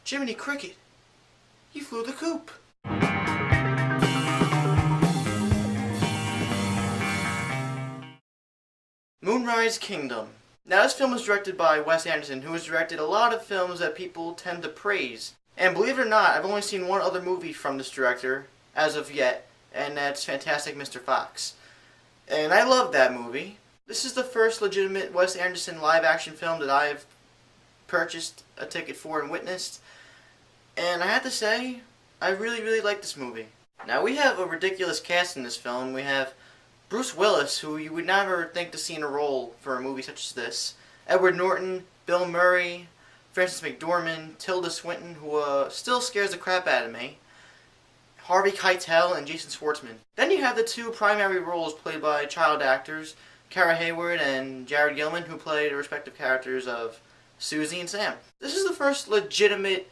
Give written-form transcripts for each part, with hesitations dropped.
Jiminy Cricket, you flew the coop. Moonrise Kingdom. Now this film was directed by Wes Anderson, who has directed a lot of films that people tend to praise. And believe it or not, I've only seen one other movie from this director as of yet, and that's Fantastic Mr. Fox. And I love that movie. This is the first legitimate Wes Anderson live-action film that I've purchased a ticket for and witnessed. And I have to say, I really, really like this movie. Now we have a ridiculous cast in this film. We have Bruce Willis, who you would never think to see in a role for a movie such as this. Edward Norton, Bill Murray, Frances McDormand, Tilda Swinton, who still scares the crap out of me, Harvey Keitel, and Jason Schwartzman. Then you have the two primary roles played by child actors, Cara Hayward and Jared Gilman, who play the respective characters of Susie and Sam. This is the first legitimate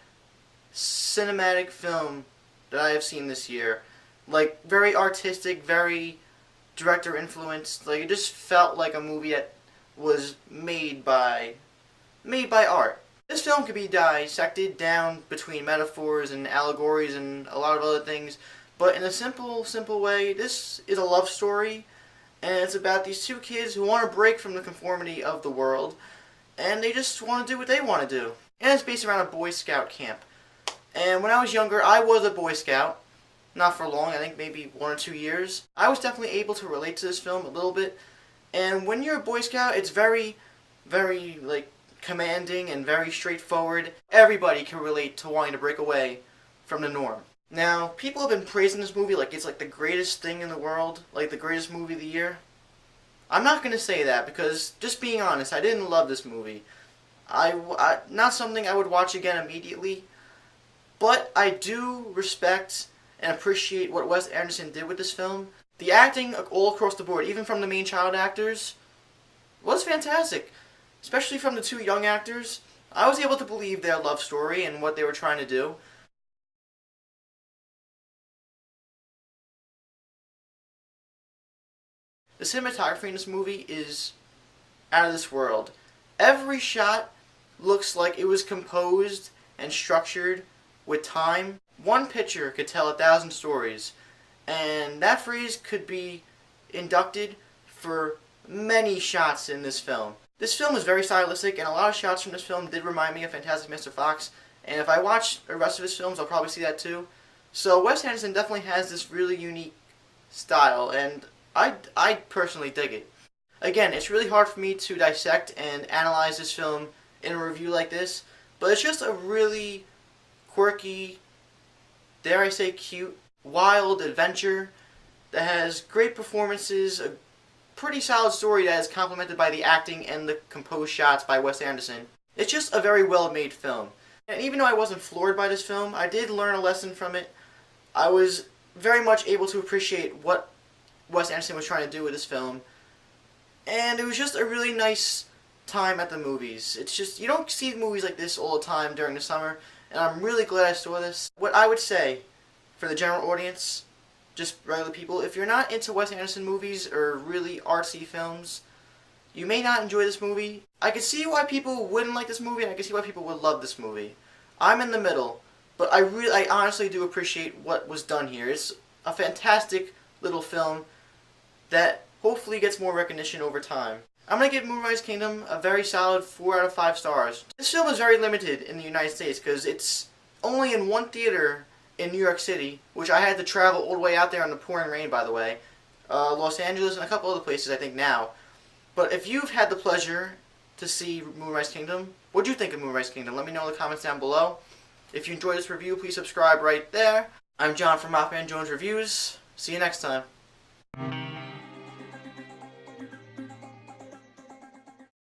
cinematic film that I have seen this year. Like, very artistic, very director influenced. Like, it just felt like a movie that was made by art. This film could be dissected down between metaphors and allegories and a lot of other things, but in a simple way, this is a love story, and it's about these two kids who want to break from the conformity of the world, and they just want to do what they want to do. And it's based around a Boy Scout camp. And when I was younger, I was a Boy Scout. Not for long, I think maybe 1 or 2 years. I was definitely able to relate to this film a little bit. And when you're a Boy Scout, it's very, very, like, commanding and very straightforward. Everybody can relate to wanting to break away from the norm. Now, people have been praising this movie like it's like the greatest thing in the world, like the greatest movie of the year. I'm not going to say that because, just being honest, I didn't love this movie. Not something I would watch again immediately, but I do respect and appreciate what Wes Anderson did with this film. The acting all across the board, even from the main child actors, was fantastic. Especially from the two young actors. I was able to believe their love story and what they were trying to do. The cinematography in this movie is out of this world. Every shot looks like it was composed and structured with time. One picture could tell 1,000 stories, and that phrase could be inducted for many shots in this film. This film is very stylistic, and a lot of shots from this film did remind me of Fantastic Mr. Fox, and if I watch the rest of his films, I'll probably see that too. So Wes Anderson definitely has this really unique style, and I personally dig it. Again, it's really hard for me to dissect and analyze this film in a review like this, but it's just a really quirky, dare I say cute, wild adventure that has great performances, a pretty solid story that is complemented by the acting and the composed shots by Wes Anderson. It's just a very well-made film. And even though I wasn't floored by this film, I did learn a lesson from it. I was very much able to appreciate what Wes Anderson was trying to do with this film. And it was just a really nice time at the movies. It's just, you don't see movies like this all the time during the summer, and I'm really glad I saw this. What I would say for the general audience, just regular people, if you're not into Wes Anderson movies or really artsy films, you may not enjoy this movie. I can see why people wouldn't like this movie, and I can see why people would love this movie. I'm in the middle, but I honestly do appreciate what was done here. It's a fantastic little film that hopefully gets more recognition over time. I'm going to give Moonrise Kingdom a very solid 4 out of 5 stars. This film is very limited in the United States because it's only in one theater in New York City, which I had to travel all the way out there in the pouring rain, by the way. Los Angeles and a couple other places, I think, now. But if you've had the pleasure to see Moonrise Kingdom, what do you think of Moonrise Kingdom? Let me know in the comments down below. If you enjoyed this review, please subscribe right there. I'm John from Mothman Jones Reviews. See you next time.